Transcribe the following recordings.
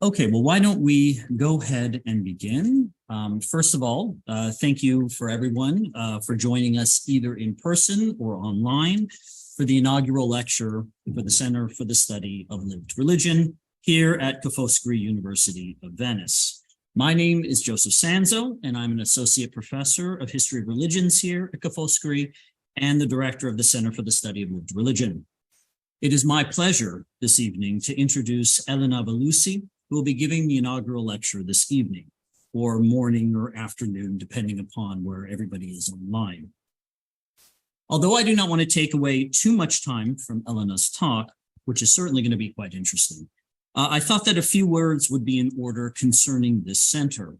Okay, well, why don't we go ahead and begin? First of all, thank you for everyone for joining us either in person or online for the inaugural lecture for the Center for the Study of Lived Religion here at University of Venice. My name is Joseph Sanzo, and I'm an associate professor of history of religions here at Foscari and the director of the Center for the Study of Lived Religion. It is my pleasure this evening to introduce Elena Valussi, who will be giving the inaugural lecture this evening, or morning or afternoon, depending upon where everybody is online. Although I do not want to take away too much time from Elena's talk, which is certainly going to be quite interesting, I thought that a few words would be in order concerning this center.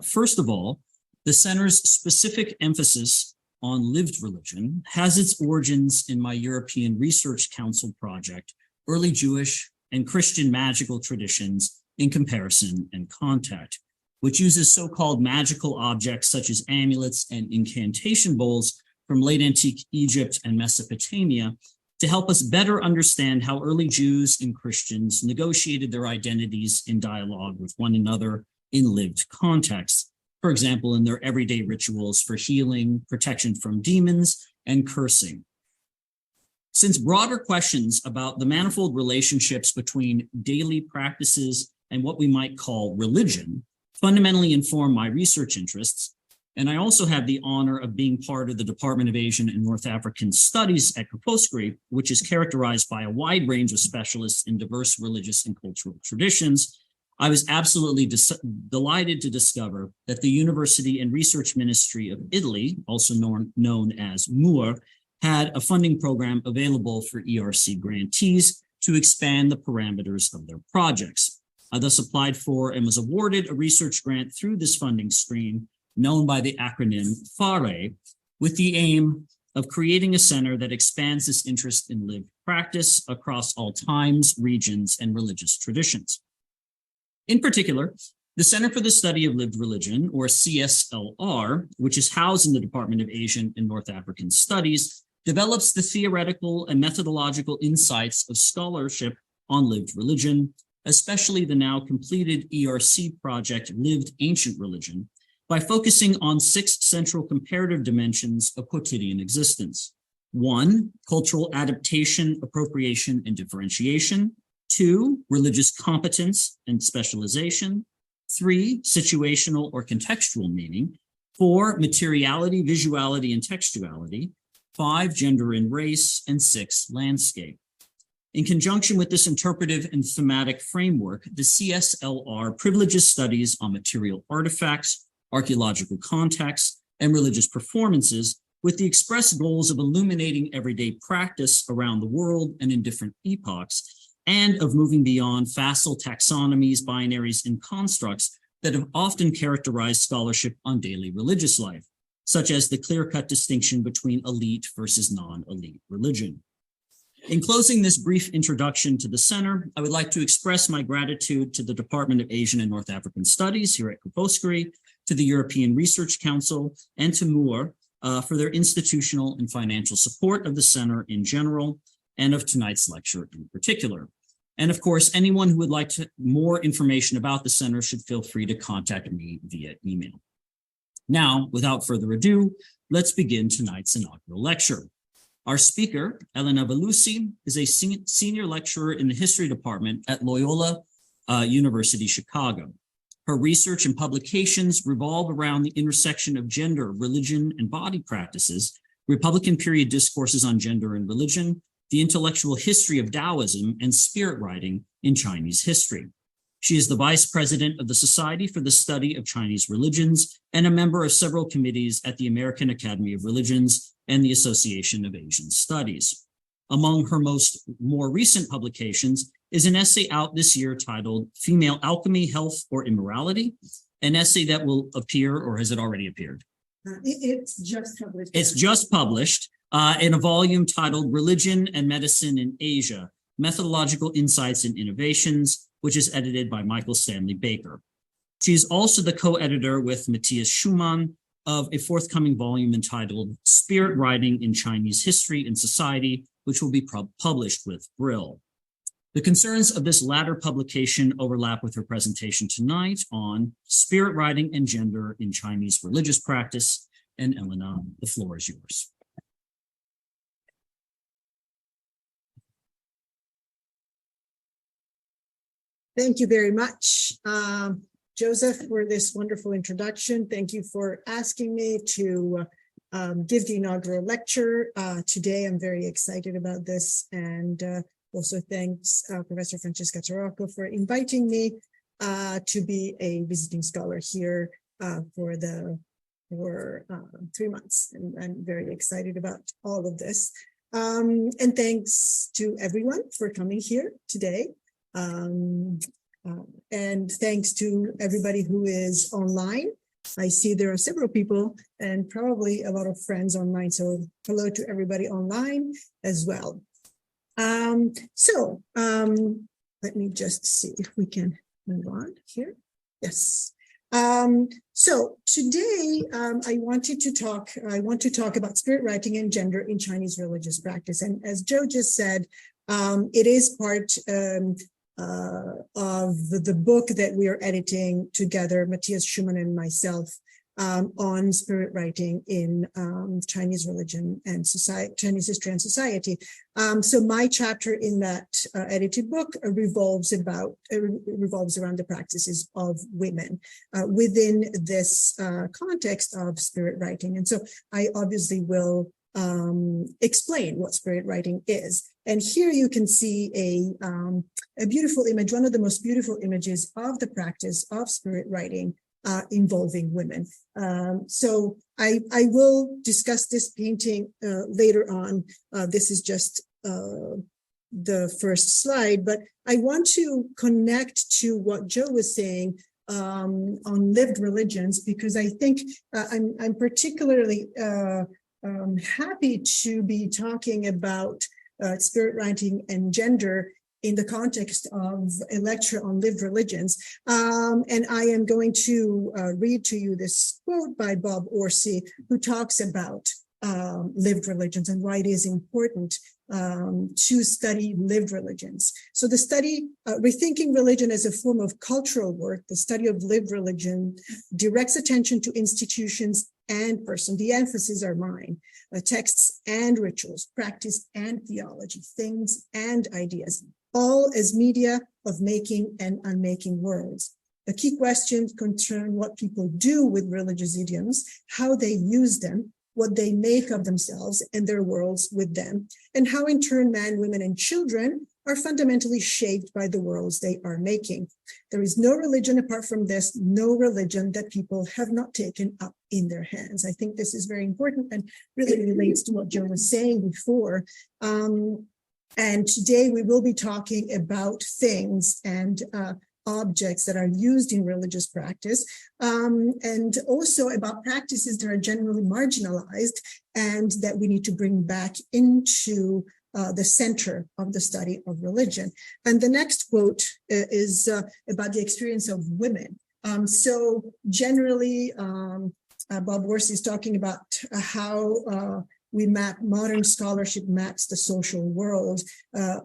First of all, the center's specific emphasis on lived religion has its origins in my European Research Council project, Early Jewish and Christian Magical Traditions in Comparison and Contact, which uses so-called magical objects such as amulets and incantation bowls from late antique Egypt and Mesopotamia to help us better understand how early Jews and Christians negotiated their identities in dialogue with one another in lived contexts. For example, in their everyday rituals for healing, protection from demons, and cursing. Since broader questions about the manifold relationships between daily practices and what we might call religion fundamentally inform my research interests, and I also have the honor of being part of the Department of Asian and North African Studies at Foscari, which is characterized by a wide range of specialists in diverse religious and cultural traditions, I was absolutely delighted to discover that the University and Research Ministry of Italy, also known as MUR, had a funding program available for ERC grantees to expand the parameters of their projects. I thus applied for and was awarded a research grant through this funding stream, known by the acronym FARE, with the aim of creating a center that expands this interest in lived practice across all times, regions, and religious traditions. In particular, the Center for the Study of Lived Religion, or CSLR, which is housed in the Department of Asian and North African Studies, develops the theoretical and methodological insights of scholarship on lived religion, especially the now completed ERC project, Lived Ancient Religion, by focusing on 6 central comparative dimensions of quotidian existence. 1, cultural adaptation, appropriation, and differentiation. 2, religious competence and specialization. 3, situational or contextual meaning. 4, materiality, visuality, and textuality. 5, gender and race. And 6, landscape. In conjunction with this interpretive and thematic framework, the CSLR privileges studies on material artifacts, archaeological contexts, and religious performances with the express goals of illuminating everyday practice around the world and in different epochs, and of moving beyond facile taxonomies, binaries, and constructs that have often characterized scholarship on daily religious life, such as the clear-cut distinction between elite versus non-elite religion. In closing this brief introduction to the center, I would like to express my gratitude to the Department of Asian and North African Studies here at Foscari, to the European Research Council, and to MUR for their institutional and financial support of the center in general, and of tonight's lecture in particular. And of course, anyone who would like more information about the center should feel free to contact me via email. Now, without further ado, let's begin tonight's inaugural lecture. Our speaker, Elena Valussi, is a senior lecturer in the history department at Loyola University Chicago. Her research and publications revolve around the intersection of gender, religion, and body practices, Republican period discourses on gender and religion, the intellectual history of Taoism, and spirit writing in Chinese history. She is the vice president of the Society for the Study of Chinese Religions and a member of several committees at the American Academy of Religions and the Association of Asian Studies. Among her more recent publications is an essay out this year titled Female Alchemy, Health, or Immorality, an essay that will appear, or has it already appeared? It's just published. It's just published in a volume titled Religion and Medicine in Asia, Methodological Insights and Innovations, which is edited by Michael Stanley Baker. She is also the co-editor with Matthias Schumann of a forthcoming volume entitled Spirit Writing in Chinese History and Society, which will be published with Brill. The concerns of this latter publication overlap with her presentation tonight on spirit writing and gender in Chinese religious practice. And Elena, the floor is yours. Thank you very much, Joseph, for this wonderful introduction. Thank you for asking me to give the inaugural lecture today. I'm very excited about this, and also thanks Professor Francesca Tarocco for inviting me to be a visiting scholar here for 3 months. And I'm very excited about all of this. And thanks to everyone for coming here today. And thanks to everybody who is online. I see there are several people and probably a lot of friends online. So hello to everybody online as well. Let me just see if we can move on here. Yes. So today I want to talk about spirit writing and gender in Chinese religious practice. And as Joe just said, it is part of the book that we are editing together, Matthias Schumann and myself, on spirit writing in Chinese religion and society, Chinese history and society. So my chapter in that edited book revolves around the practices of women within this context of spirit writing. And so I obviously will explain what spirit writing is. And here you can see a beautiful image, one of the most beautiful images of the practice of spirit writing involving women. So I will discuss this painting later on. This is just the first slide, but I want to connect to what Joe was saying on lived religions, because I think I'm particularly happy to be talking about spirit writing and gender in the context of a lecture on lived religions. And I am going to read to you this quote by Bob Orsi, who talks about lived religions and why it is important to study lived religions. So the study, rethinking religion as a form of cultural work, the study of lived religion directs attention to institutions and person. The emphasis are mine, texts and rituals, practice and theology, things and ideas, all as media of making and unmaking worlds. The key questions concern what people do with religious idioms, how they use them, what they make of themselves and their worlds with them, and how in turn man, women, and children are fundamentally shaped by the worlds they are making. There is no religion apart from this, no religion that people have not taken up in their hands. I think this is very important and really relates to what Joe was saying before. And today we will be talking about things and objects that are used in religious practice, and also about practices that are generally marginalized and that we need to bring back into the center of the study of religion. And the next quote is about the experience of women. So generally, Bob Orsi is talking about how modern scholarship maps the social world,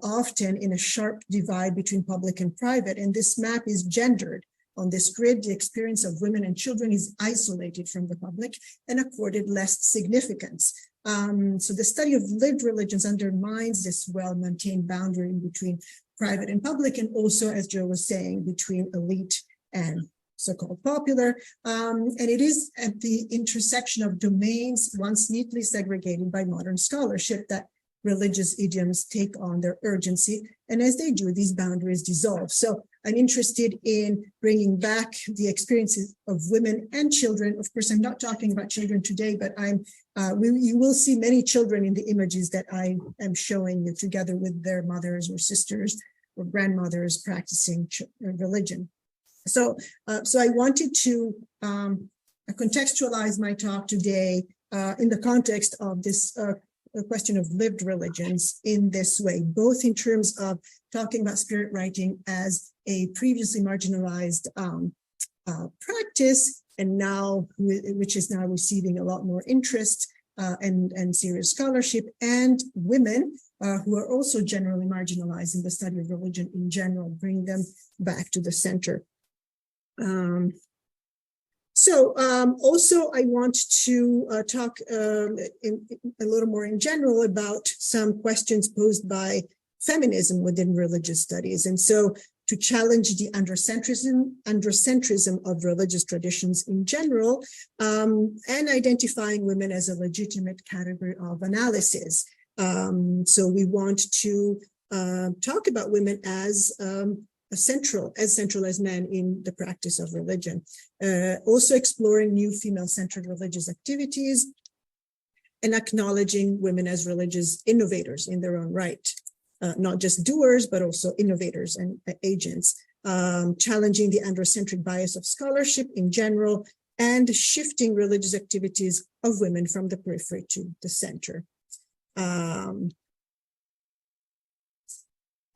often in a sharp divide between public and private. And this map is gendered. On this grid, the experience of women and children is isolated from the public and accorded less significance. So the study of lived religions undermines this well-maintained boundary between private and public, and also, as Joe was saying, between elite and so-called popular. And it is at the intersection of domains once neatly segregated by modern scholarship that religious idioms take on their urgency. And as they do, these boundaries dissolve. So I'm interested in bringing back the experiences of women and children. Of course, I'm not talking about children today, but you will see many children in the images that I am showing you, together with their mothers or sisters or grandmothers practicing religion. So I wanted to contextualize my talk today in the context of this question of lived religions in this way, both in terms of talking about spirit writing as a previously marginalized practice, and now which is now receiving a lot more interest and serious scholarship, and women who are also generally marginalized in the study of religion in general, bring them back to the center. Also, I want to talk a little more in general about some questions posed by feminism within religious studies. And so to challenge the androcentrism of religious traditions in general, and identifying women as a legitimate category of analysis. So we want to talk about women as central as men in the practice of religion. Also exploring new female-centered religious activities and acknowledging women as religious innovators in their own right. Not just doers, but also innovators and agents, challenging the androcentric bias of scholarship in general, and shifting religious activities of women from the periphery to the center.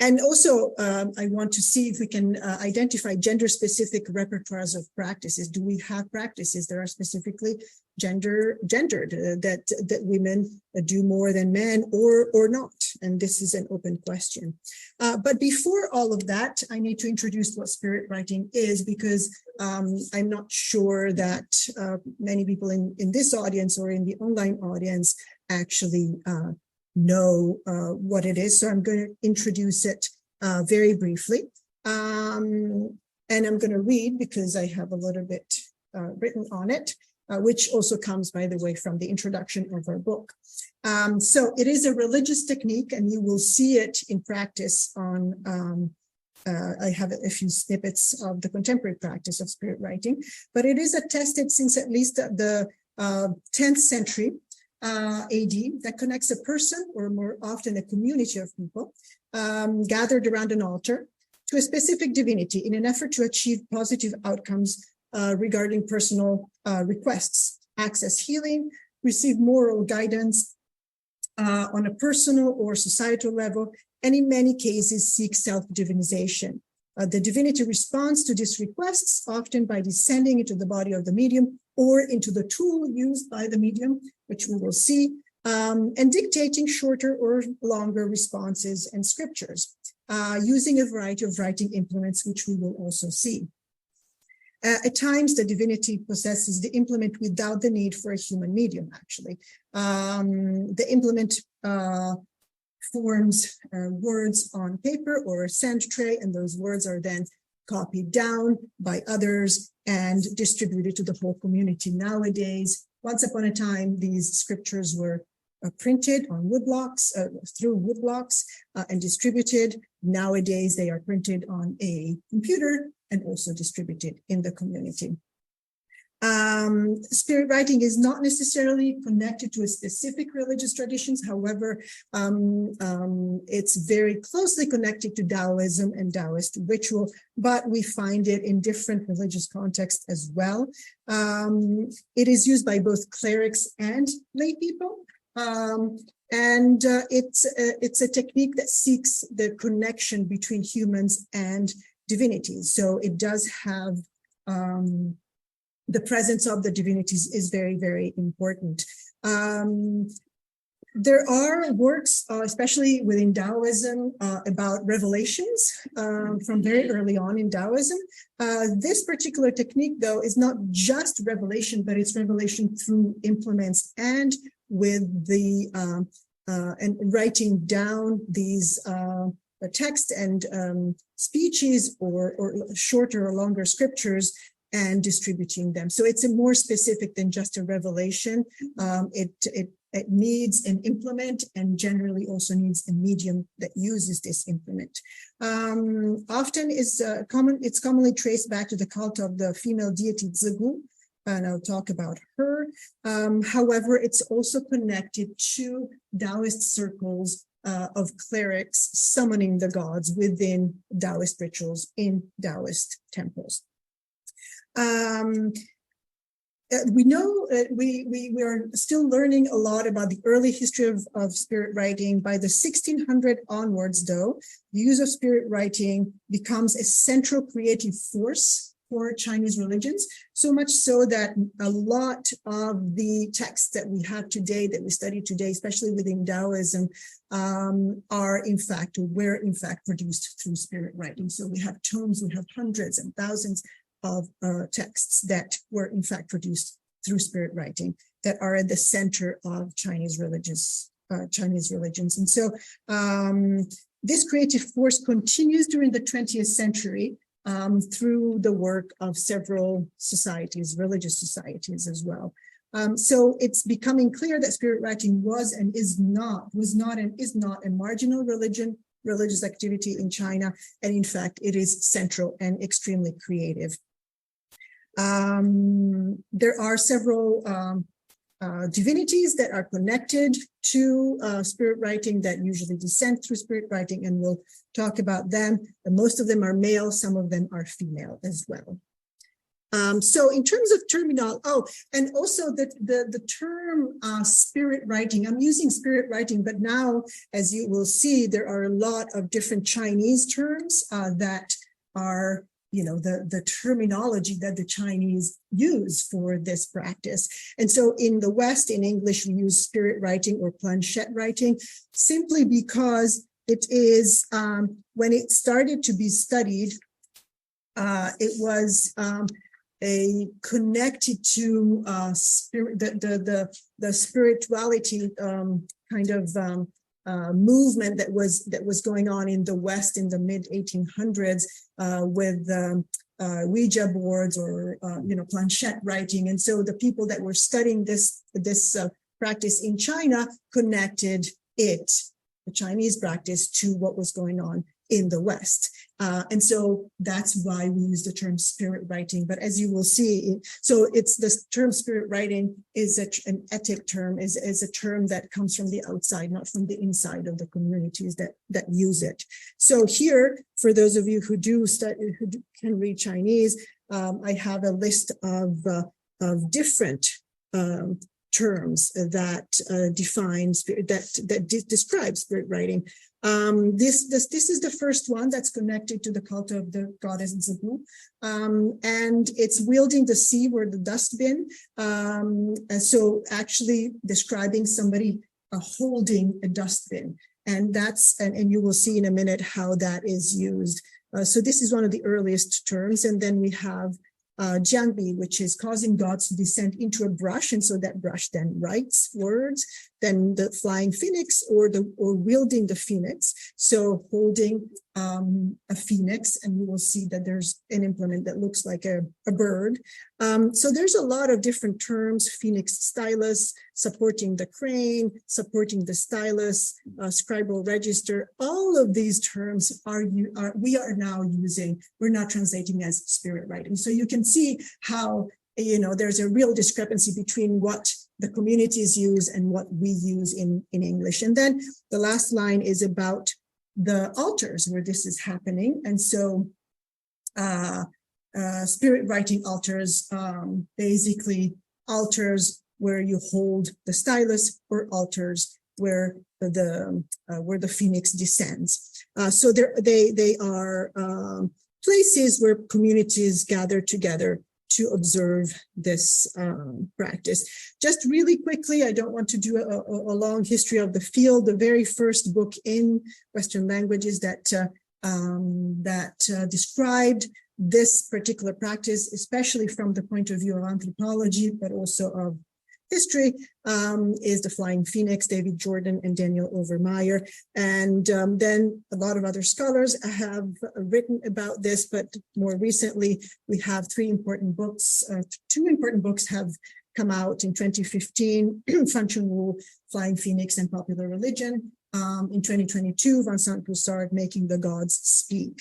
And also, I want to see if we can identify gender-specific repertoires of practices. Do we have practices that are specifically gendered, that women do more than men or not? And this is an open question. But before all of that, I need to introduce what spirit writing is, because I'm not sure that many people in this audience or in the online audience actually know what it is. So I'm going to introduce it very briefly. And I'm going to read, because I have a little bit written on it, which also comes, by the way, from the introduction of our book. So it is a religious technique, and you will see it in practice on, I have a few snippets of the contemporary practice of spirit writing, but it is attested since at least the 10th century AD, that connects a person, or more often a community of people, gathered around an altar to a specific divinity in an effort to achieve positive outcomes regarding personal requests, access healing, receive moral guidance on a personal or societal level, and in many cases seek self-divinization. The divinity responds to these requests, often by descending into the body of the medium or into the tool used by the medium, which we will see, and dictating shorter or longer responses and scriptures, using a variety of writing implements, which we will also see. At times, the divinity possesses the implement without the need for a human medium, actually. The implement forms words on paper or a sand tray, and those words are then copied down by others and distributed to the whole community. Nowadays, once upon a time, these scriptures were printed on woodblocks, through woodblocks, and distributed. Nowadays, they are printed on a computer and also distributed in the community. Spirit writing is not necessarily connected to a specific religious traditions. However, it's very closely connected to Taoism and Taoist ritual, but we find it in different religious contexts as well. It is used by both clerics and lay people. And it's a technique that seeks the connection between humans and divinities. So it does have the presence of the divinities is very, very important. There are works, especially within Taoism, about revelations from very early on in Taoism. This particular technique, though, is not just revelation, but it's revelation through implements and with the and writing down these text and speeches or shorter or longer scriptures and distributing them. So it's a more specific than just a revelation. It needs an implement and generally also needs a medium that uses this implement. Often it's commonly traced back to the cult of the female deity Zigu, and I'll talk about her. However, it's also connected to Taoist circles of clerics summoning the gods within Taoist rituals in Taoist temples. We know we are still learning a lot about the early history of spirit writing. By the 1600 onwards, though, the use of spirit writing becomes a central creative force for Chinese religions, so much so that a lot of the texts that we have today, that we study today, especially within Taoism, were in fact produced through spirit writing. So we have tomes, we have hundreds and thousands of texts that were in fact produced through spirit writing that are at the center of Chinese religions. And so this creative force continues during the 20th century through the work of several societies, religious societies as well. So it's becoming clear that spirit writing was not a marginal religious activity in China, and in fact, it is central and extremely creative. There are several divinities that are connected to spirit writing that usually descend through spirit writing, and we'll talk about them. And most of them are male, some of them are female as well. So in terms of terminology, and also the term spirit writing, I'm using spirit writing, but now, as you will see, there are a lot of different Chinese terms that are the terminology that the Chinese use for this practice. And so in the West, in English, we use spirit writing or planchette writing, simply because it is, when it started to be studied, it was connected to spirit, the spirituality kind of movement that was going on in the West in the mid 1800s with Ouija boards or planchette writing, and so the people that were studying this practice in China connected the Chinese practice, to what was going on in the West, and so that's why we use the term spirit writing. But as you will see, so it's the term spirit writing is an ethic term, is a term that comes from the outside, not from the inside of the communities that use it. So here, for those of you who can read Chinese, I have a list of different terms that define spirit, that describe spirit writing. This is the first one that's connected to the cult of the goddess Zibu, and it's wielding the sieve or the dustbin. And so actually describing somebody holding a dustbin, and you will see in a minute how that is used. So this is one of the earliest terms, and then we have Jiangbi, which is causing gods to descend into a brush, and so that brush then writes words. Then the flying phoenix, or wielding the phoenix, so holding a phoenix, and you will see that there's an implement that looks like a bird. So there's a lot of different terms: phoenix stylus, supporting the crane, supporting the stylus, scribal register. All of these terms we are now using. We're not translating as spirit writing. So you can see how there's a real discrepancy between what the communities use and what we use in English. And then the last line is about the altars where this is happening. And so spirit writing altars, basically altars where you hold the stylus, or altars where the phoenix descends. So they are places where communities gather together to observe this practice. Just really quickly, I don't want to do a long history of the field. The very first book in Western languages that described this particular practice, especially from the point of view of anthropology, but also of history, is The Flying Phoenix, David Jordan and Daniel Overmeyer. And then a lot of other scholars have written about this, but more recently, we have three important books. Two important books have come out in 2015, Fan Chun-Wu, Flying Phoenix and Popular Religion. In 2022, Vincent Broussard, Making the Gods Speak.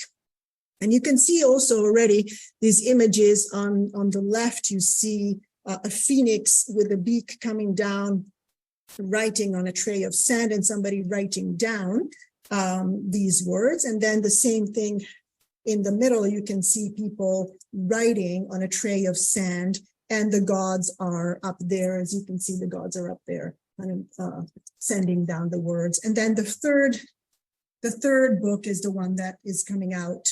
And you can see also already these images on the left. You see a phoenix with a beak coming down, writing on a tray of sand, and somebody writing down these words. And then the same thing in the middle, you can see people writing on a tray of sand, and the gods are up there. As you can see, the gods are up there, kind of sending down the words. And then the third book is the one that is coming out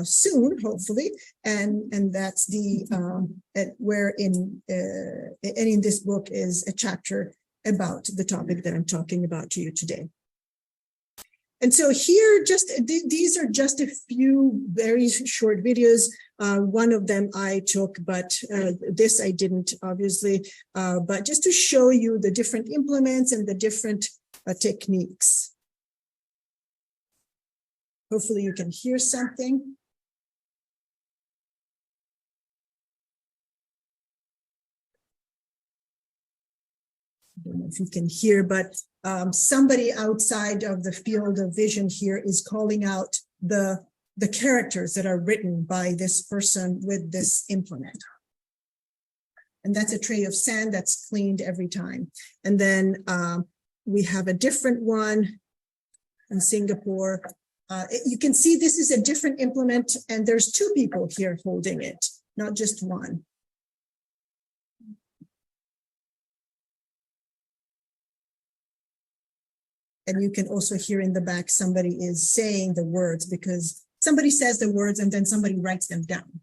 soon, hopefully, and that's the where in and in this book is a chapter about the topic that I'm talking about to you today. And so here, just these are just a few very short videos. One of them I took, but this I didn't, obviously, but just to show you the different implements and the different techniques. Hopefully you can hear something. I don't know if you can hear, but somebody outside of the field of vision here is calling out the characters that are written by this person with this implement. And that's a tray of sand that's cleaned every time. And then we have a different one in Singapore. You can see this is a different implement, and there's two people here holding it, not just one. And you can also hear in the back, somebody is saying the words, because somebody says the words and then somebody writes them down.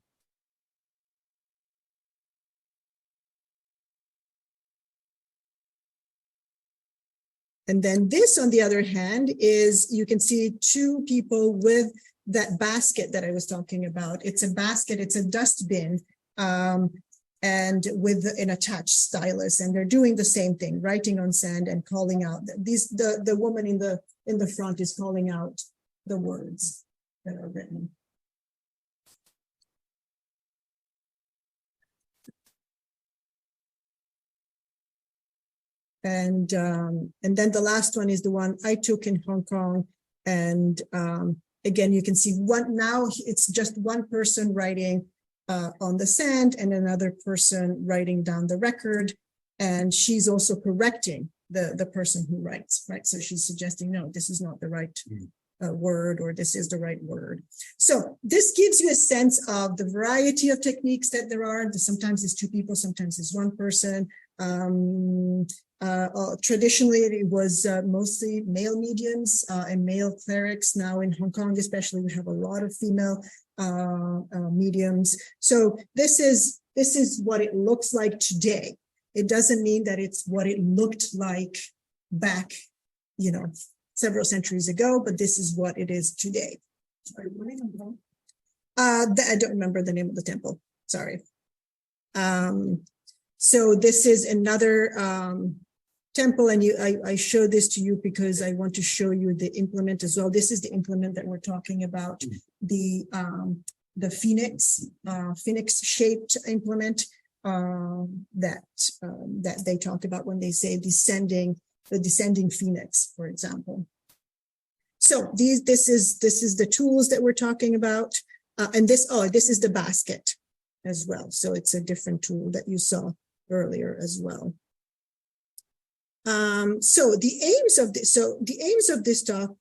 And then this, on the other hand, is you can see two people with that basket that I was talking about. It's a basket, it's a dustbin, and with an attached stylus, and they're doing the same thing, writing on sand and calling out. The woman in the front is calling out the words that are written. And then the last one is the one I took in Hong Kong. And again, you can see now it's just one person writing on the sand and another person writing down the record. And she's also correcting the person who writes, right? So she's suggesting, no, this is not the right word, or this is the right word. So this gives you a sense of the variety of techniques that there are. Sometimes it's two people, sometimes it's one person. Traditionally, it was mostly male mediums and male clerics. Now in Hong Kong, especially, we have a lot of female mediums. So this is what it looks like today. It doesn't mean that it's what it looked like back, several centuries ago, but this is what it is today. Sorry, I don't remember the name of the temple. Sorry. So this is another temple, and I show this to you because I want to show you the implement as well. This is the implement that we're talking about, the phoenix shaped implement that they talk about when they say the descending phoenix, for example. So this is the tools that we're talking about, and this is the basket as well. So it's a different tool that you saw earlier as well. So the aims of this talk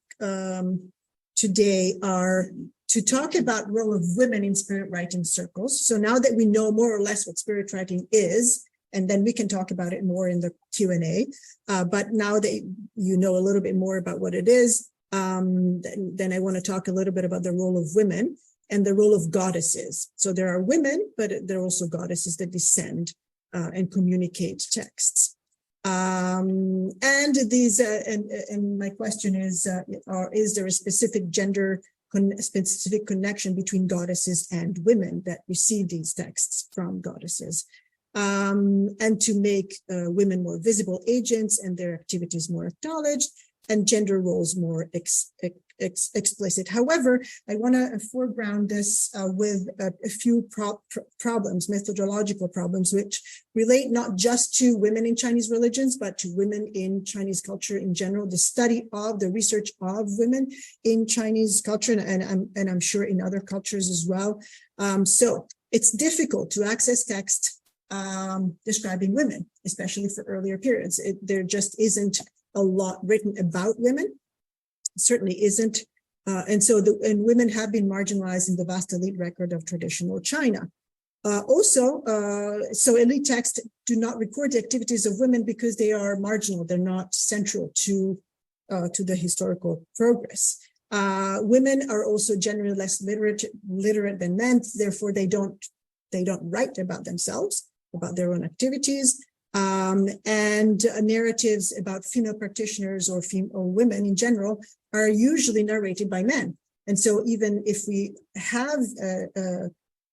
today are to talk about role of women in spirit writing circles. So now that we know more or less what spirit writing is, and then we can talk about it more in the Q&A. But now that you know a little bit more about what it is, then I want to talk a little bit about the role of women and the role of goddesses. So there are women, but there are also goddesses that descend and communicate texts. And these, and my question is there a specific specific connection between goddesses and women that receive these texts from goddesses? And to make women more visible agents and their activities more acknowledged, and gender roles more explicit. However, I want to foreground this with a few problems, methodological problems, which relate not just to women in Chinese religions, but to women in Chinese culture in general, the study of the research of women in Chinese culture, and I'm sure in other cultures as well. So it's difficult to access text describing women, especially for earlier periods. There just isn't a lot written about women. Certainly isn't. And women have been marginalized in the vast elite record of traditional China. So elite texts do not record the activities of women because they are marginal. They're not central to the historical progress. Women are also generally less literate than men, therefore they don't write about themselves, about their own activities. And narratives about female practitioners or women in general are usually narrated by men. And so even if we have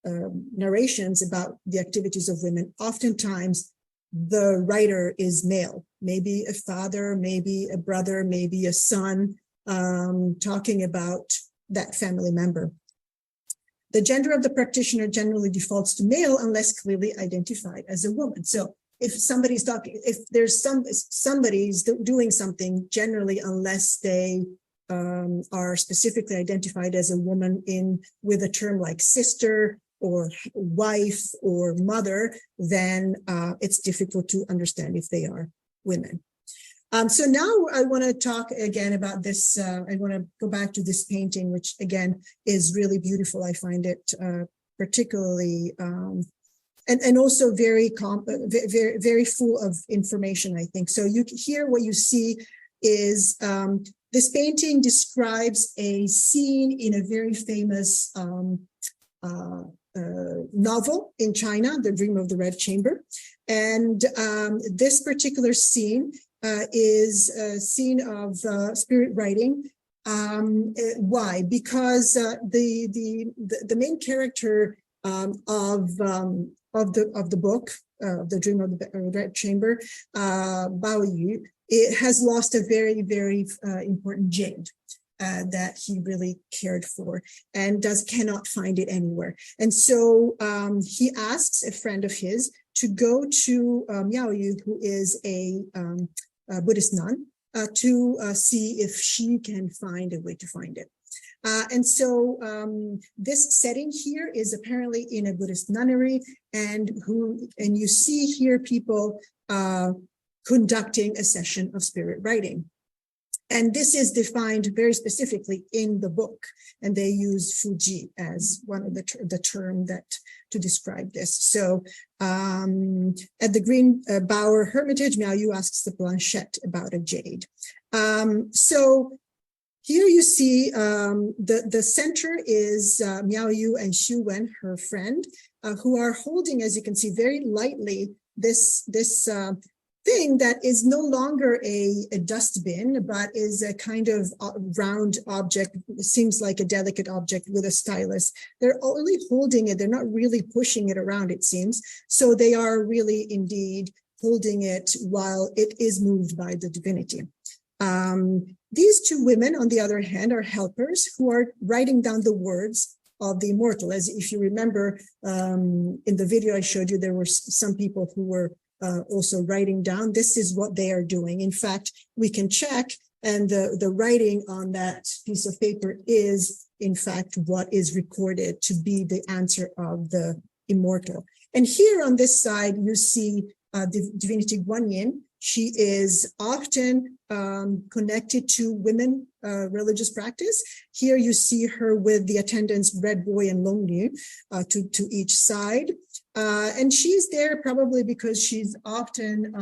narrations about the activities of women, oftentimes the writer is male, maybe a father, maybe a brother, maybe a son, talking about that family member. The gender of the practitioner generally defaults to male unless clearly identified as a woman. So if somebody's talking, if there's somebody's doing something, generally, unless they are specifically identified as a woman with a term like sister or wife or mother, then it's difficult to understand if they are women. So now I want to talk again about this. I want to go back to this painting, which again is really beautiful. I find it particularly and also very full of information, I think. So here what you see is this painting describes a scene in a very famous novel in China, The Dream of the Red Chamber. And this particular scene is a scene of spirit writing. Why? Because the main character of the book, The Dream of the Red Chamber, Bao Yu, it has lost a very, very important jade that he really cared for and cannot find it anywhere. And so he asks a friend of his to go to Miao Yu, who is a Buddhist nun, to see if she can find a way to find it. And so this setting here is apparently in a Buddhist nunnery, and you see here people conducting a session of spirit writing. And this is defined very specifically in the book, and they use Fuji as one of the term to describe this. So at the Green Bower Hermitage, Miao Yu asks the Blanchette about a jade. So here you see the center is Miao Yu and Xu Wen, her friend, who are holding, as you can see, very lightly this thing that is no longer a dustbin, but is a kind of round object. It seems like a delicate object with a stylus. They're only holding it. They're not really pushing it around, it seems. So they are really indeed holding it while it is moved by the divinity. These two women, on the other hand, are helpers who are writing down the words of the immortal. As if you remember, in the video I showed you, there were some people who were also writing down. This is what they are doing. In fact, we can check, and the writing on that piece of paper is, in fact, what is recorded to be the answer of the immortal. And here on this side, you see the divinity Guanyin. She is often connected to women religious practice. Here you see her with the attendants Red Boy and Long Liu to each side. And she's there probably because she's often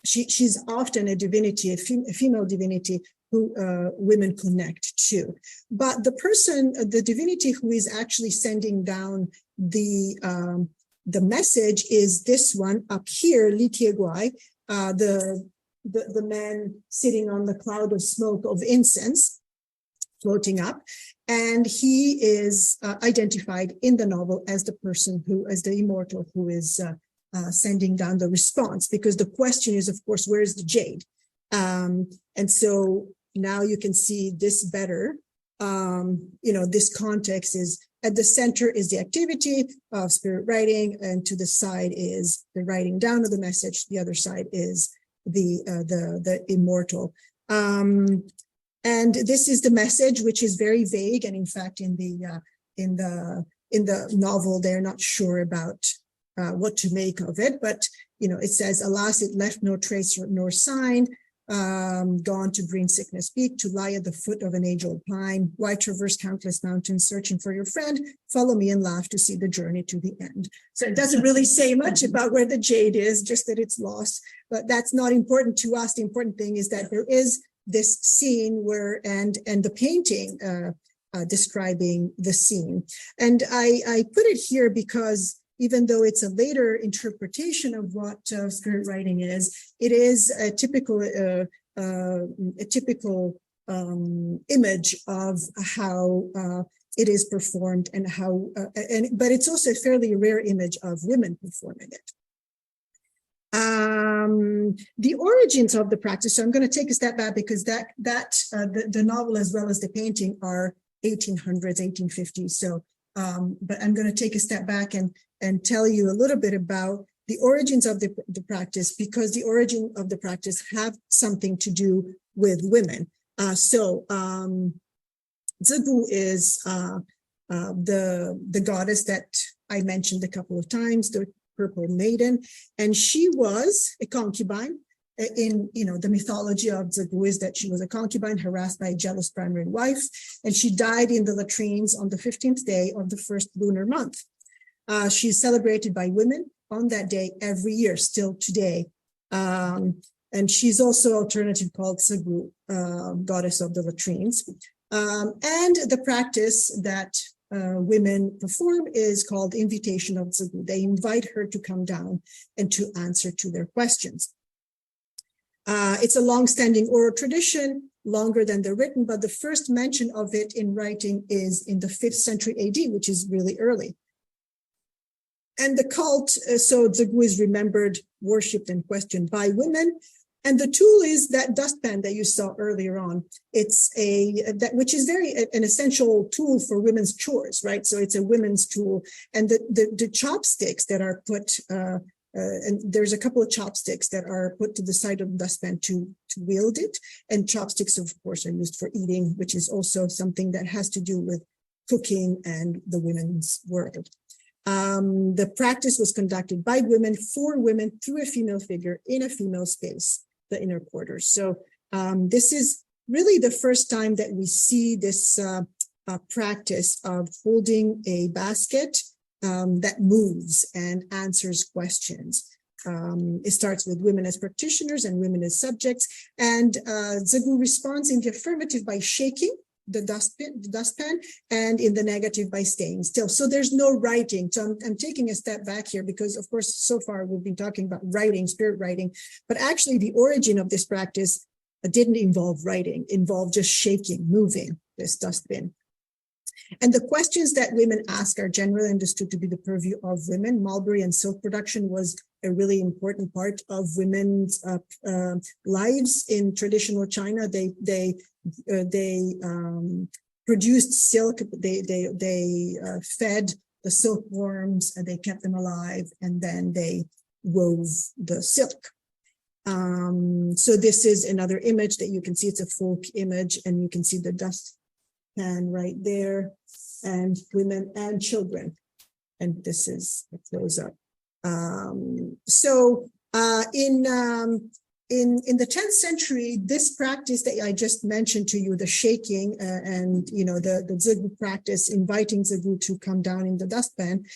she's often a divinity, a female divinity who women connect to. But the divinity who is actually sending down the message is this one up here, Li Tieguai, the man sitting on the cloud of smoke of incense floating up. And he is identified in the novel as the person as the immortal who is sending down the response, because the question is, of course, where is the jade? And so now you can see this better. This context is at the center is the activity of spirit writing, and to the side is the writing down of the message. The other side is the immortal. And this is the message, which is very vague. And in fact, in the novel, they're not sure about what to make of it. But it says, "Alas, it left no trace nor sign. Gone to green sickness peak, to lie at the foot of an age-old pine. Why traverse countless mountains searching for your friend? Follow me and laugh to see the journey to the end." So it doesn't really say much about where the jade is, just that it's lost. But that's not important to us. The important thing is that there is this scene and the painting describing the scene. And I put it here because even though it's a later interpretation of what spirit writing is, it is a typical image of how it is performed and how, but it's also a fairly rare image of women performing it. The origins of the practice. So I'm going to take a step back because the novel as well as the painting are 1800s, 1850s. So, but I'm going to take a step back and tell you a little bit about the origins of the practice, because the origin of the practice have something to do with women. Zigu is the goddess that I mentioned a couple of times, the purple maiden, and she was a concubine. In the mythology of Zigu is that she was a concubine harassed by a jealous primary wife, and she died in the latrines on the 15th day of the first lunar month. She's celebrated by women on that day every year, still today. And she's also alternatively called Zigu, goddess of the latrines. And the practice that women perform is called invitation of Zigu. They invite her to come down and to answer to their questions. It's a long-standing oral tradition, longer than the written, but the first mention of it in writing is in the 5th century AD, which is really early. And the cult, so Zigu is remembered, worshipped, and questioned by women. And the tool is that dustpan that you saw earlier on. It's which is an essential tool for women's chores, right? So it's a women's tool. And the chopsticks that are put, and there's a couple of chopsticks that are put to the side of the dustpan to wield it. And chopsticks, of course, are used for eating, which is also something that has to do with cooking and the women's world. The practice was conducted by women, for women, through a female figure in a female space, the inner quarters. So this is really the first time that we see this practice of holding a basket that moves and answers questions. It starts with women as practitioners and women as subjects. And Zigu responds in the affirmative by shaking the dustpan, and in the negative by staying still. So there's no writing. So I'm taking a step back here because, of course, so far we've been talking about writing, spirit writing, but actually the origin of this practice didn't involve writing, involved just shaking, moving this dustbin. And the questions that women ask are generally understood to be the purview of women. Mulberry and silk production was a really important part of women's lives in traditional China. They produced silk. They fed the silkworms, and they kept them alive, and then they wove the silk. So this is another image that you can see. It's a folk image, and you can see the dust pan right there, and women and children. And this is a close up. In the 10th century, this practice that I just mentioned to you, the shaking and the Zigu practice, inviting Zigu to come down in the dustpan,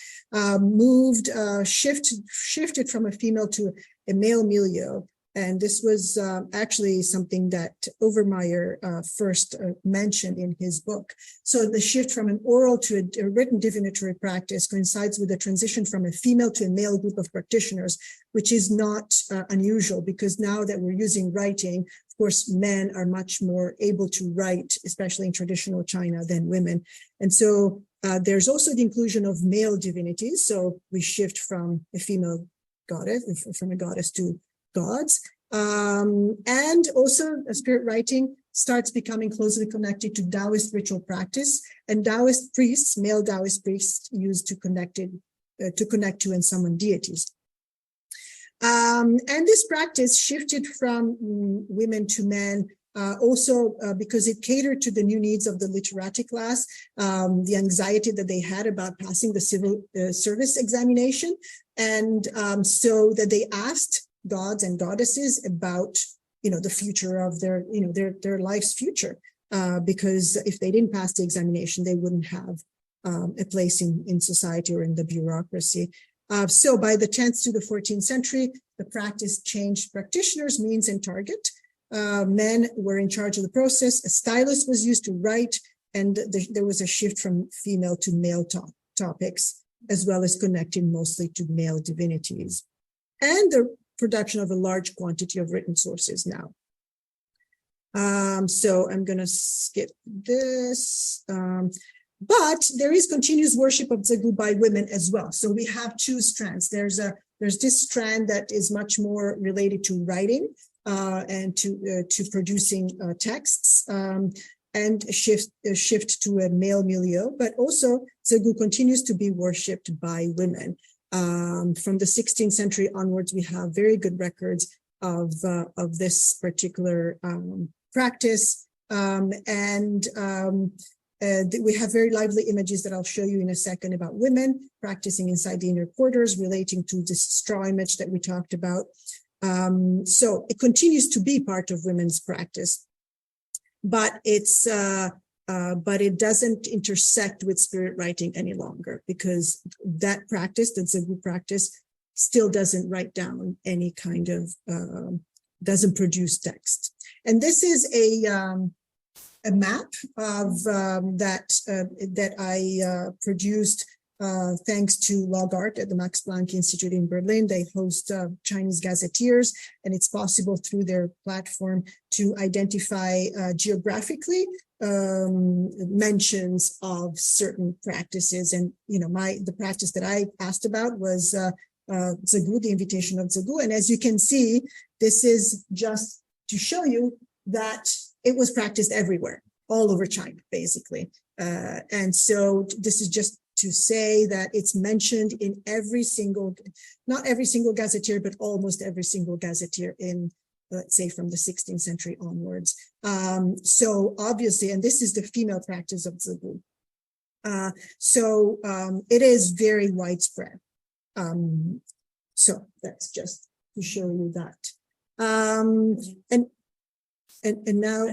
shifted from a female to a male milieu. And this was actually something that Overmyer first mentioned in his book. So the shift from an oral to a written divinatory practice coincides with the transition from a female to a male group of practitioners, which is not unusual, because now that we're using writing, of course, men are much more able to write, especially in traditional China, than women. And so there's also the inclusion of male divinities. So we shift from a female goddess, from a goddess to gods. And also spirit writing starts becoming closely connected to Taoist ritual practice, and Taoist priests, male Taoist priests, used to connect to and summon deities. And this practice shifted from women to men, also because it catered to the new needs of the literati class, the anxiety that they had about passing the civil service examination, and so that they asked gods and goddesses about, the future of their life's future, because if they didn't pass the examination, they wouldn't have a place in society or in the bureaucracy. So by the 10th to the 14th century, the practice changed practitioners, means, and target. men were in charge of the process. A stylus was used to write, and there was a shift from female to male topics, as well as connecting mostly to male divinities, and the production of a large quantity of written sources now. So I'm going to skip this. But there is continuous worship of Zagu by women as well. So we have two strands. There's this strand that is much more related to writing and to producing texts, and shift to a male milieu. But also Zagu continues to be worshipped by women. From the 16th century onwards, we have very good records of this particular practice, we have very lively images that I'll show you in a second about women practicing inside the inner quarters, relating to this straw image that we talked about. So it continues to be part of women's practice, but it doesn't intersect with spirit writing any longer, because that practice, the Zagu practice, still doesn't write down any kind of, doesn't produce text. And this is a map of that I produced thanks to Logart at the Max Planck Institute in Berlin. They host Chinese gazetteers, and it's possible through their platform to identify geographically mentions of certain practices. And the practice that I asked about was Zagu, the invitation of Zagu. And as you can see, this is just to show you that it was practiced everywhere, all over China, basically. And so this is just to say that it's mentioned in not every single gazetteer, but almost every single gazetteer in, let's say, from the 16th century onwards. So obviously, and this is the female practice of Zagu. So it is very widespread. So that's just to show you that. And now,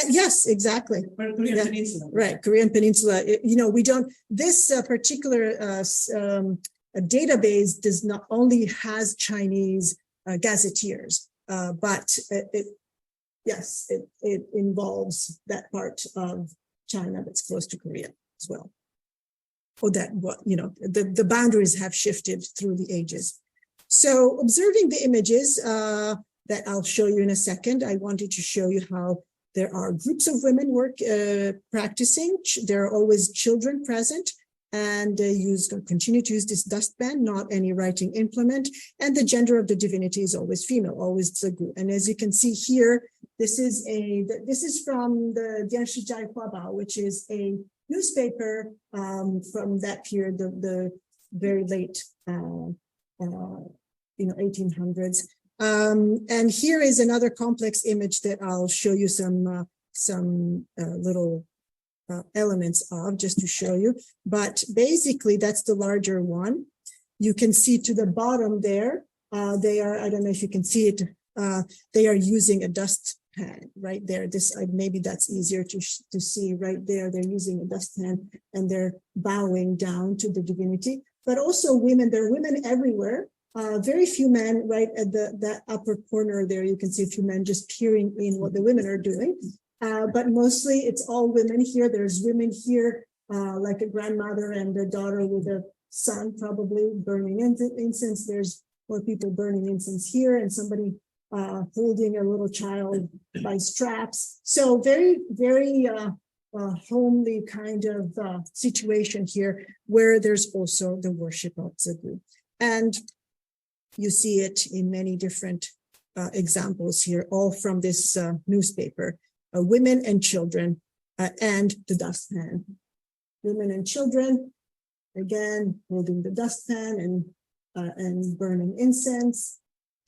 yes, exactly. Korean Peninsula. Right, Korean Peninsula. We don't. This particular database does not only has Chinese gazetteers, but it involves that part of China that's close to Korea as well. Or that the boundaries have shifted through the ages. So observing the images that I'll show you in a second, I wanted to show you how there are groups of women practicing. There are always children present, and they continue to use this dustpan, not any writing implement. And the gender of the divinity is always female, always Zagu. And as you can see here, this is from the Dianshi Jai Huabao, which is a newspaper from that period, the very late 1800s. And here is another complex image that I'll show you some little elements of, just to show you. But basically, that's the larger one. You can see to the bottom there, they are, I don't know if you can see it, they are using a dustpan right there. Maybe that's easier to see right there. They're using a dustpan and they're bowing down to the divinity. But also women, there are women everywhere. Very few men, right at that upper corner there, you can see a few men just peering in what the women are doing. But mostly it's all women here. There's women here, like a grandmother and a daughter with a son, probably burning incense. There's more people burning incense here, and somebody holding a little child by straps. So very, very homely kind of situation here, where there's also the worship of Zagu. And you see it in many different examples here, all from this newspaper. Women and children and the dustpan. Women and children, again, holding the dustpan and burning incense.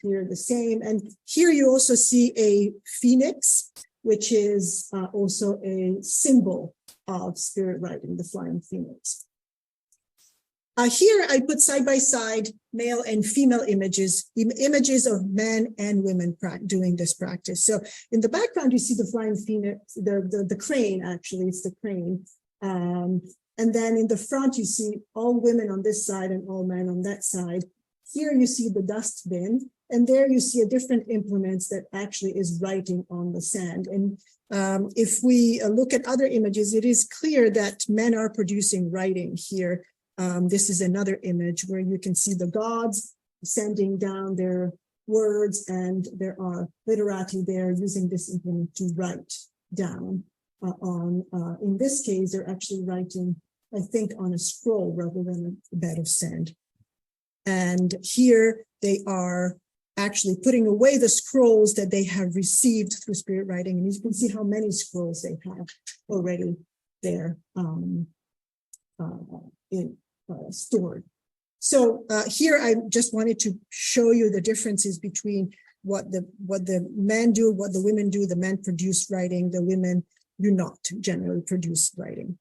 Here the same. And here you also see a phoenix, which is also a symbol of spirit writing, the flying phoenix. Here I put side by side male and female images of men and women doing this practice. So in the background, you see the flying phoenix, the crane, actually, it's the crane. And then in the front, you see all women on this side and all men on that side. Here you see the dust bin. And there you see a different implements that actually is writing on the sand. And if we look at other images, it is clear that men are producing writing here. This is another image where you can see the gods sending down their words, and there are literati there using this implement to write down in this case, they're actually writing, I think, on a scroll rather than a bed of sand. And here they are actually putting away the scrolls that they have received through spirit writing. And you can see how many scrolls they have already there stored. So here I just wanted to show you the differences between what the men do, what the women do. The men produce writing, the women do not generally produce writing.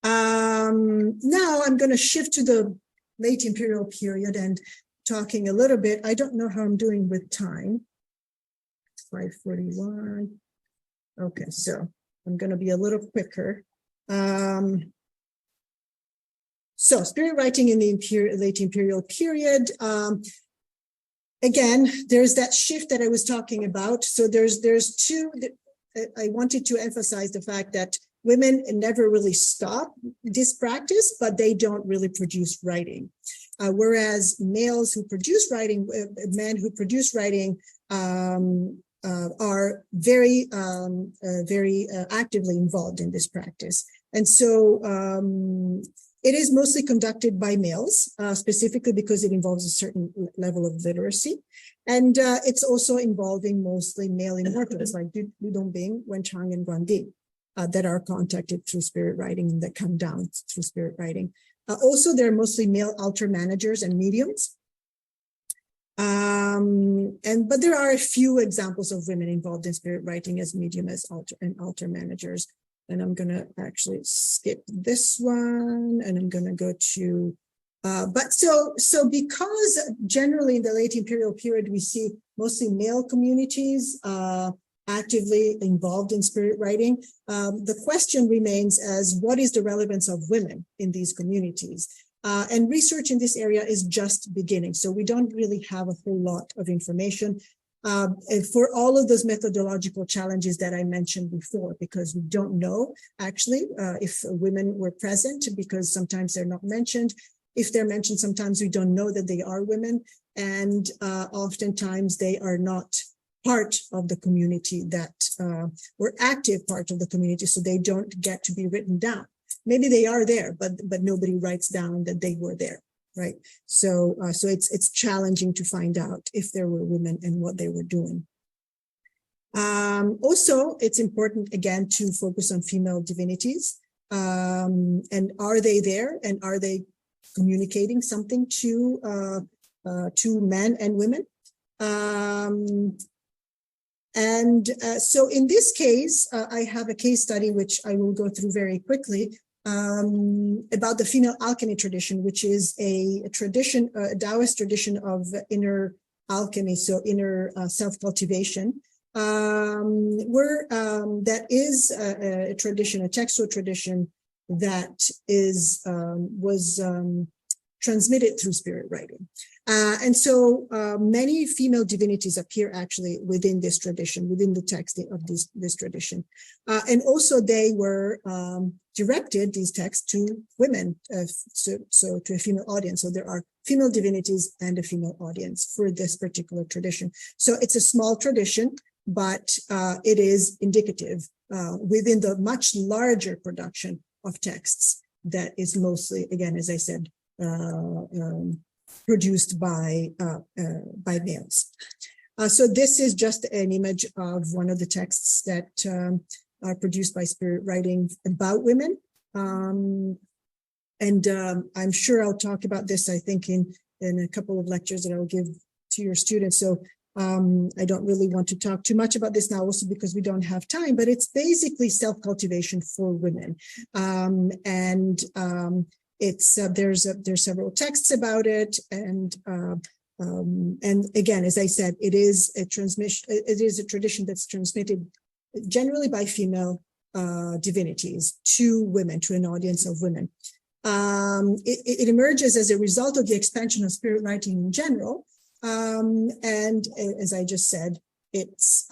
Now I'm going to shift to the late imperial period and talking a little bit. I don't know how I'm doing with time. 5:41. Okay, so I'm going to be a little quicker. So spirit writing in the late imperial period. Again, there's that shift that I was talking about. So there's two. I wanted to emphasize the fact that women never really stop this practice, but they don't really produce writing. Whereas males who produce writing, men who produce writing are very actively involved in this practice. And so it is mostly conducted by males, specifically because it involves a certain level of literacy. And it's also involving mostly male immortals like Du Dongbing, Wenchang, and Guandi that are contacted through spirit writing and that come down through spirit writing. Also, they're mostly male altar managers and mediums. But there are a few examples of women involved in spirit writing as medium, as altar managers. And I'm going to actually skip this one, and I'm going to go to, so because generally in the late imperial period, we see mostly male communities actively involved in spirit writing, the question remains as what is the relevance of women in these communities? And research in this area is just beginning. So we don't really have a whole lot of information. And for all of those methodological challenges that I mentioned before, because we don't know actually if women were present, because sometimes they're not mentioned. If they're mentioned, sometimes we don't know that they are women, and oftentimes they are not part of the community that were active part of the community, so they don't get to be written down. Maybe they are there, but nobody writes down that they were there. Right. So it's challenging to find out if there were women and what they were doing. Also, it's important, again, to focus on female divinities. And are they there? And are they communicating something to men and women? So in this case, I have a case study, which I will go through very quickly, about the female alchemy tradition, which is a tradition, a Taoist tradition of inner alchemy, so inner self-cultivation, that is a tradition, a textual tradition that was transmitted through spirit writing. And so many female divinities appear actually within this tradition, within the text of this tradition. And also they were directed, these texts, to women, so to a female audience. So there are female divinities and a female audience for this particular tradition. So it's a small tradition, but it is indicative within the much larger production of texts that is mostly, again, as I said, produced by males. So this is just an image of one of the texts that are produced by spirit writing about women. I'm sure I'll talk about this, I think, in a couple of lectures that I'll give to your students. So I don't really want to talk too much about this now, also because we don't have time, but it's basically self-cultivation for women. There's several texts about it, and again, as I said, it is a tradition that's transmitted generally by female divinities to women, to an audience of women. It emerges as a result of the expansion of spirit writing in general, And as I just said, it's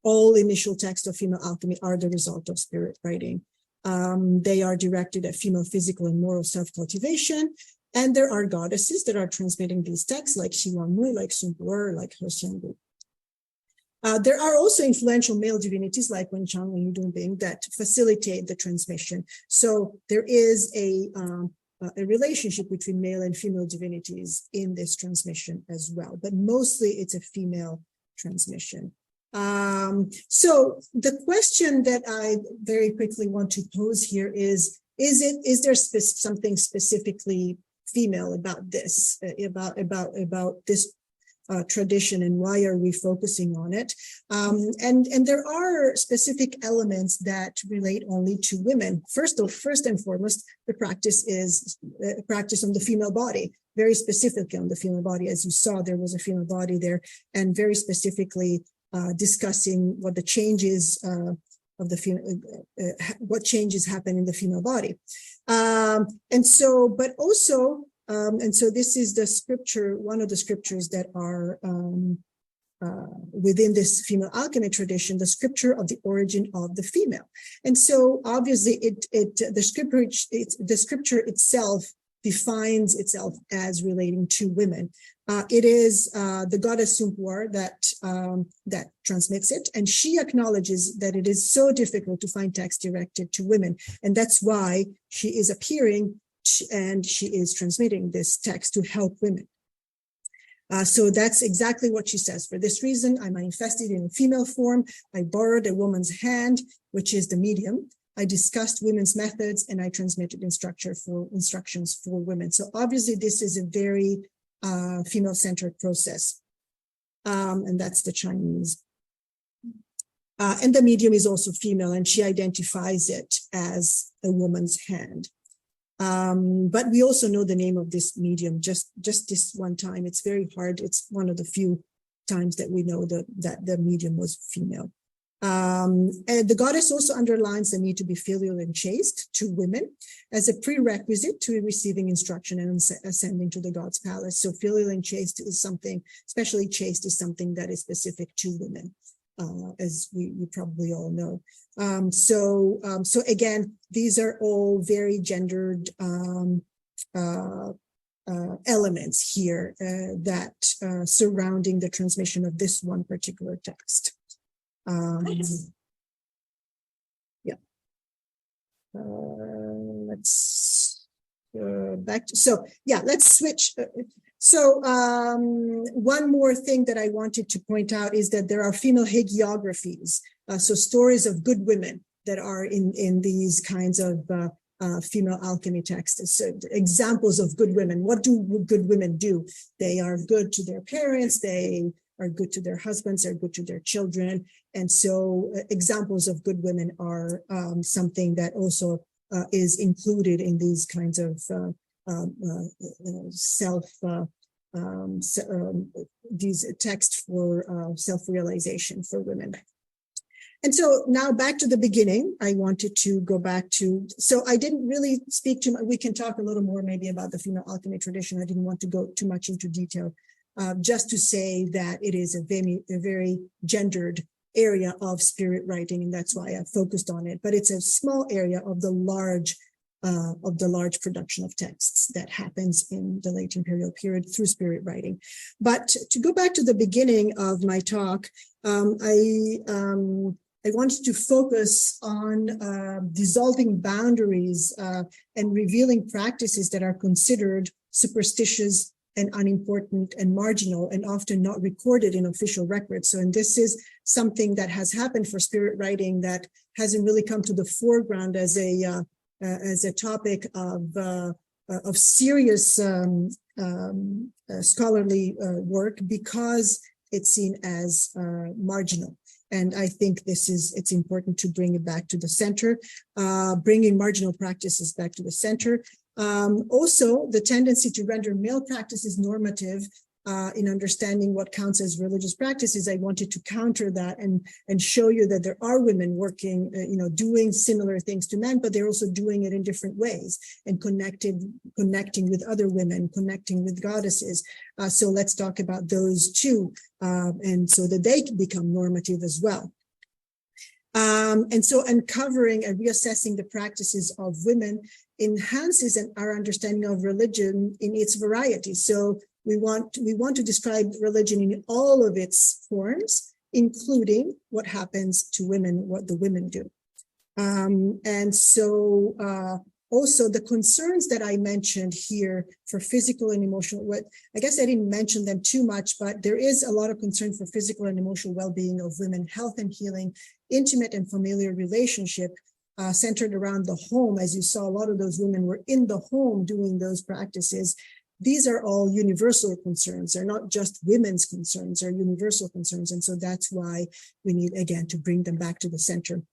all initial texts of female alchemy are the result of spirit writing. They are directed at female physical and moral self-cultivation. And there are goddesses that are transmitting these texts, like Xiwanmu, like Sungur, like Hosyangu. There are also influential male divinities like Wenchang and Yudunbing that facilitate the transmission. So there is a relationship between male and female divinities in this transmission as well, but mostly it's a female transmission. So the question that I very quickly want to pose here is there something specifically female about this, about this tradition, and why are we focusing on it? And there are specific elements that relate only to women. First and foremost, the practice is practice on the female body, very specifically on the female body. As you saw, there was a female body there, and very specifically discussing what the changes of the female, what changes happen in the female body. And so this is the scripture, one of the scriptures that are within this female alchemy tradition, the scripture of the origin of the female. And so obviously the scripture itself defines itself as relating to women. It is the goddess Sumpur that transmits it, and she acknowledges that it is so difficult to find text directed to women, and that's why she is appearing and she is transmitting this text to help women. So that's exactly what she says. For this reason, I manifested in a female form. I borrowed a woman's hand, which is the medium. I discussed women's methods, and I transmitted instructions for women. So obviously, this is a very female-centered process, and that's the Chinese. And the medium is also female, and she identifies it as a woman's hand. But we also know the name of this medium just this one time. It's very hard. It's one of the few times that we know that the medium was female. And the goddess also underlines the need to be filial and chaste to women as a prerequisite to receiving instruction and ascending to the god's palace. So filial and chaste is something, especially chaste is something that is specific to women, as we probably all know. So again, these are all very gendered elements here that surrounding the transmission of this one particular text. Yeah. Let's back to, so yeah, let's switch. So one more thing that I wanted to point out is that there are female hagiographies, so stories of good women that are in these kinds of female alchemy texts. So examples of good women. What do good women do? They are good to their parents. They are good to their husbands. They're good to their children. And so examples of good women are something that also is included in these kinds of these texts for self-realization for women. And so now back to the beginning, I wanted to go back to, so I didn't really speak too much. We can talk a little more maybe about the female alchemy tradition. I didn't want to go too much into detail, just to say that it is a very gendered area of spirit writing, and that's why I focused on it. But it's a small area of the large production of texts that happens in the late imperial period through spirit writing. But to go back to the beginning of my talk, I wanted to focus on dissolving boundaries and revealing practices that are considered superstitious and unimportant and marginal and often not recorded in official records. So, and this is something that has happened for spirit writing that hasn't really come to the foreground as a topic of serious scholarly work, because it's seen as marginal. And I think it's important to bring it back to the center, bringing marginal practices back to the center. Also, the tendency to render male practices normative in understanding what counts as religious practices, I wanted to counter that and show you that there are women working, doing similar things to men, but they're also doing it in different ways and connecting with other women, connecting with goddesses. So let's talk about those too, and so that they can become normative as well. And so uncovering and reassessing the practices of women enhances our understanding of religion in its variety. So we want to describe religion in all of its forms, including what happens to women, what the women do. And so also the concerns that I mentioned here for physical and emotional, I guess I didn't mention them too much, but there is a lot of concern for physical and emotional well-being of women, health and healing, intimate and familiar relationship, centered around the home. As you saw, a lot of those women were in the home doing those practices. These are all universal concerns. They're not just women's concerns, they're universal concerns. And so that's why we need, again, to bring them back to the center.